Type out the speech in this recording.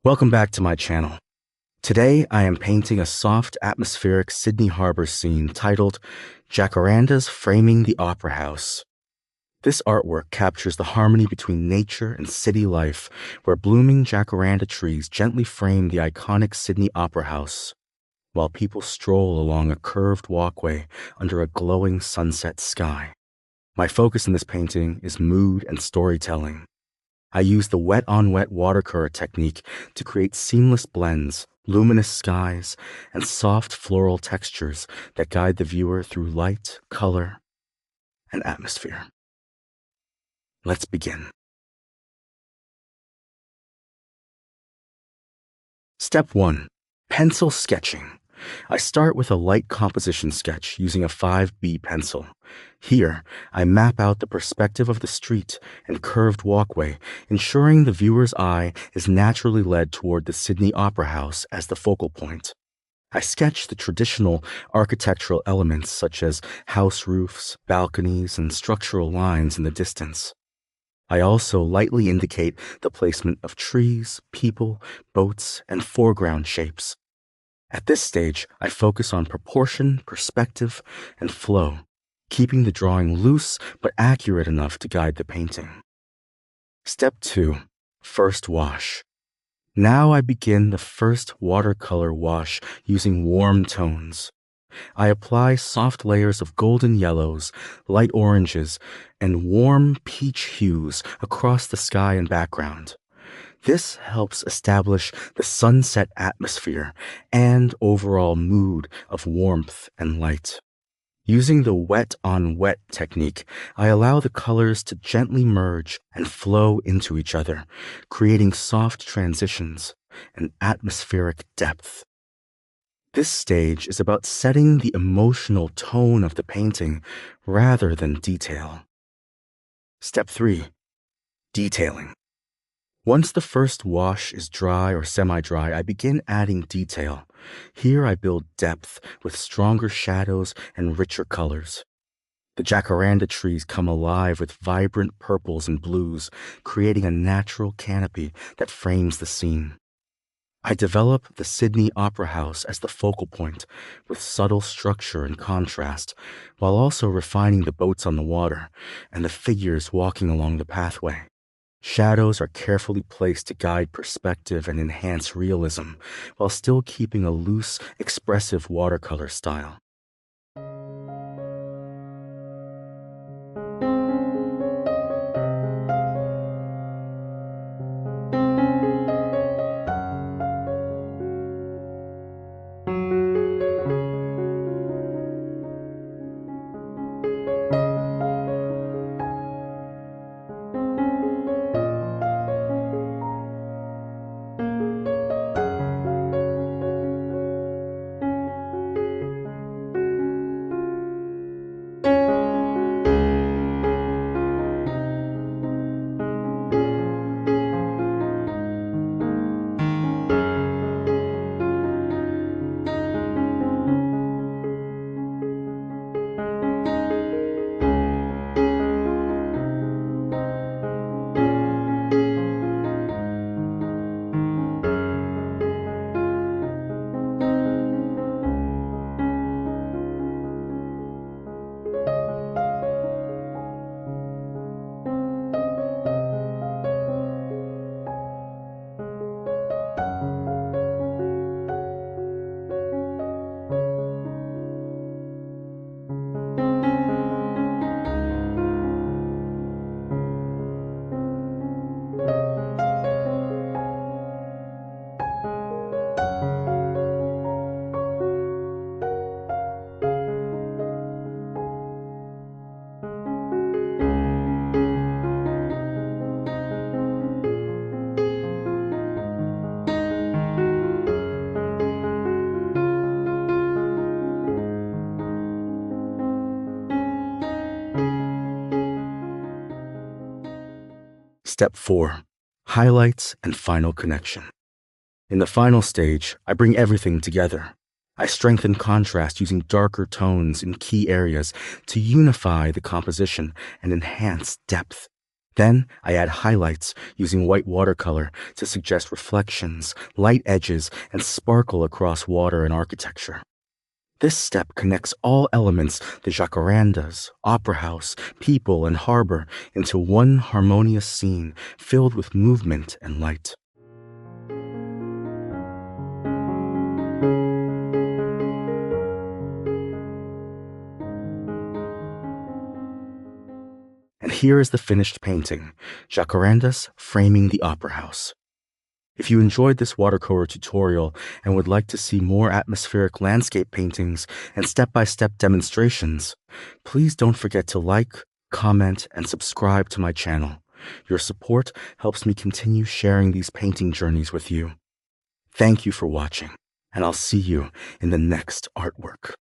Welcome back to my channel. Today I am painting a soft atmospheric Sydney Harbour scene titled Jacarandas Framing the Opera House. This artwork captures the harmony between nature and city life, where blooming jacaranda trees gently frame the iconic Sydney Opera House, while people stroll along a curved walkway under a glowing sunset sky. My focus in this painting is mood and storytelling. I use the wet-on-wet watercolor technique to create seamless blends, luminous skies, and soft floral textures that guide the viewer through light, color, and atmosphere. Let's begin. Step 1. Pencil sketching. I start with a light composition sketch using a 5B pencil. Here, I map out the perspective of the street and curved walkway, ensuring the viewer's eye is naturally led toward the Sydney Opera House as the focal point. I sketch the traditional architectural elements such as house roofs, balconies, and structural lines in the distance. I also lightly indicate the placement of trees, people, boats, and foreground shapes. At this stage, I focus on proportion, perspective, and flow, keeping the drawing loose but accurate enough to guide the painting. Step 2. First wash. Now I begin the first watercolor wash using warm tones. I apply soft layers of golden yellows, light oranges, and warm peach hues across the sky and background. This helps establish the sunset atmosphere and overall mood of warmth and light. Using the wet-on-wet technique, I allow the colors to gently merge and flow into each other, creating soft transitions and atmospheric depth. This stage is about setting the emotional tone of the painting rather than detail. Step 3. Detailing. Once the first wash is dry or semi-dry, I begin adding detail. Here I build depth with stronger shadows and richer colors. The jacaranda trees come alive with vibrant purples and blues, creating a natural canopy that frames the scene. I develop the Sydney Opera House as the focal point, with subtle structure and contrast, while also refining the boats on the water and the figures walking along the pathway. Shadows are carefully placed to guide perspective and enhance realism, while still keeping a loose, expressive watercolor style. Step 4. Highlights and final connection. In the final stage, I bring everything together. I strengthen contrast using darker tones in key areas to unify the composition and enhance depth. Then I add highlights using white watercolor to suggest reflections, light edges, and sparkle across water and architecture. This step connects all elements, the jacarandas, opera house, people, and harbor, into one harmonious scene filled with movement and light. And here is the finished painting, Jacarandas Framing the Opera House. If you enjoyed this watercolor tutorial and would like to see more atmospheric landscape paintings and step-by-step demonstrations, please don't forget to like, comment, and subscribe to my channel. Your support helps me continue sharing these painting journeys with you. Thank you for watching, and I'll see you in the next artwork.